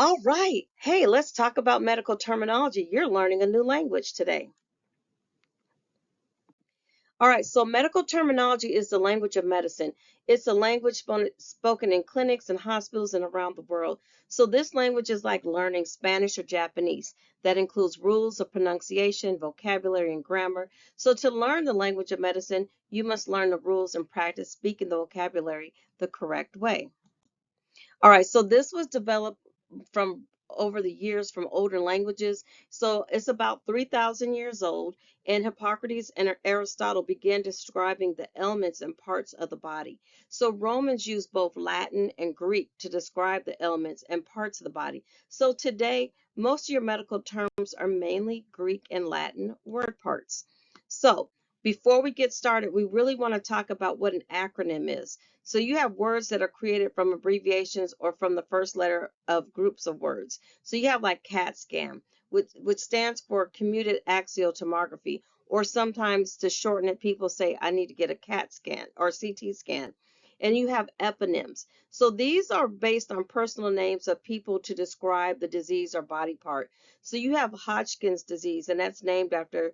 All right. Hey, let's talk about medical terminology. You're learning a new language today. All right, so medical terminology is the language of medicine. It's a language spoken in clinics and hospitals and around the world. So this language is like learning Spanish or Japanese. That includes rules of pronunciation, vocabulary, and grammar. So to learn the language of medicine, you must learn the rules and practice speaking the vocabulary the correct way. All right, so this was developed from over the years from older languages. So it's about 3,000 years old, and Hippocrates and Aristotle began describing the elements and parts of the body. So Romans used both Latin and Greek to describe the elements and parts of the body. So today, most of your medical terms are mainly Greek and Latin word parts. So before we get started, we really want to talk about what an acronym is. So you have words that are created from abbreviations or from the first letter of groups of words. So you have like CAT scan, which stands for computed axial tomography, or sometimes to shorten it, people say, I need to get a CAT scan or CT scan. And you have eponyms. So these are based on personal names of people to describe the disease or body part. So you have Hodgkin's disease, and that's named after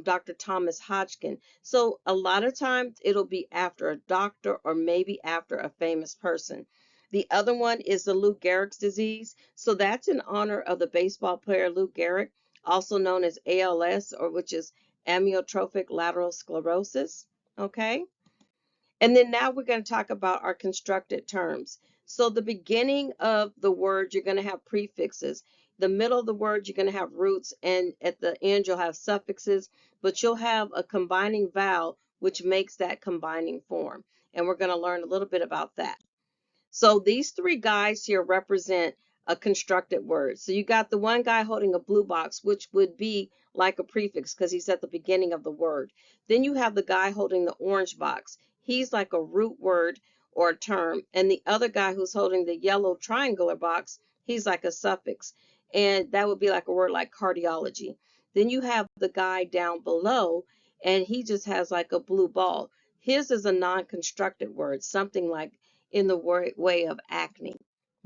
Dr. Thomas Hodgkin. So a lot of times it'll be after a doctor or maybe after a famous person. The other one is the Lou Gehrig's disease. So that's in honor of the baseball player Lou Gehrig, also known as ALS, or which is amyotrophic lateral sclerosis. Okay. And then now we're going to talk about our constructed terms. So the beginning of the word, you're going to have prefixes. The middle of the word, you're going to have roots, and at the end, you'll have suffixes, but you'll have a combining vowel, which makes that combining form. And we're going to learn a little bit about that. So these three guys here represent a constructed word. So you got the one guy holding a blue box, which would be like a prefix because he's at the beginning of the word. Then you have the guy holding the orange box. He's like a root word or a term. And the other guy who's holding the yellow triangular box, he's like a suffix. And that would be like a word like cardiology. Then you have the guy down below, and he just has like a blue ball. His is a non-constructed word, something like in the way of acne.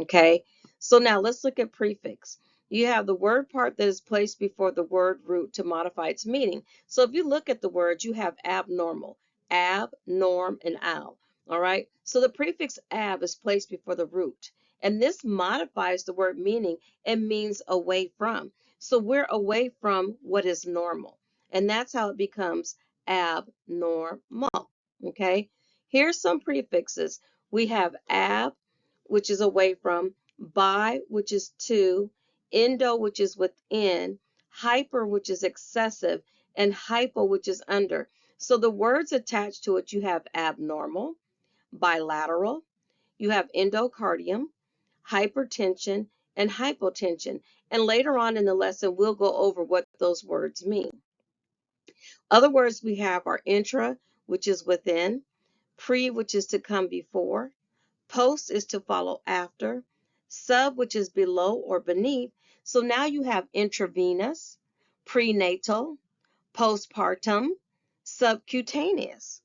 Okay, so now let's look at prefix. You have the word part that is placed before the word root to modify its meaning. So if you look at the words, you have abnormal, ab, norm, and al. All right, so the prefix ab is placed before the root, and this modifies the word meaning and means away from. So we're away from what is normal, and that's how it becomes abnormal. Okay, here's some prefixes. We have ab, which is away from, bi, which is to, endo, which is within, hyper, which is excessive, and hypo, which is under. So the words attached to it, you have abnormal, bilateral, you have endocardium, hypertension, and hypotension. And later on in the lesson, we'll go over what those words mean. Other words we have are intra, which is within, pre, which is to come before, post is to follow after, sub, which is below or beneath. So now you have intravenous, prenatal, postpartum, subcutaneous.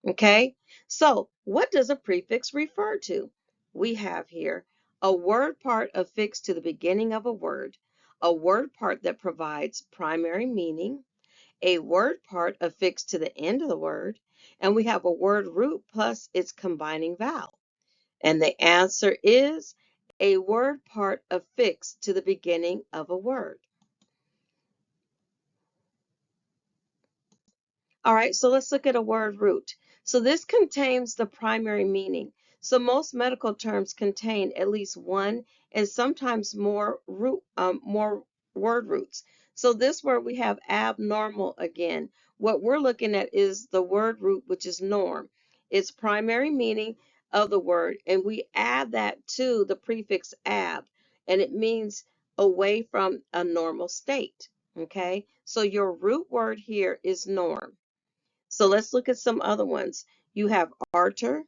Okay, so what does a prefix refer to? We have here a word part affixed to the beginning of a word part that provides primary meaning, a word part affixed to the end of the word, and we have a word root plus its combining vowel. And the answer is a word part affixed to the beginning of a word. All right, so let's look at a word root. So this contains the primary meaning. So most medical terms contain at least one and sometimes more word roots. So this word we have abnormal again. What we're looking at is the word root, which is norm. Its primary meaning of the word, and we add that to the prefix ab, and it means away from a normal state. Okay, so your root word here is norm. So let's look at some other ones. You have arter,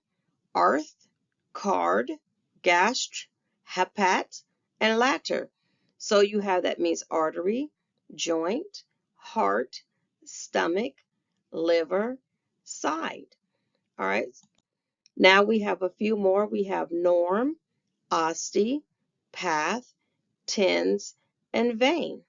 arth, card, gastr, hepat, and later. So you have that means artery, joint, heart, stomach, liver, side. All right. Now we have a few more. We have norm, osti, path, tens, and vain.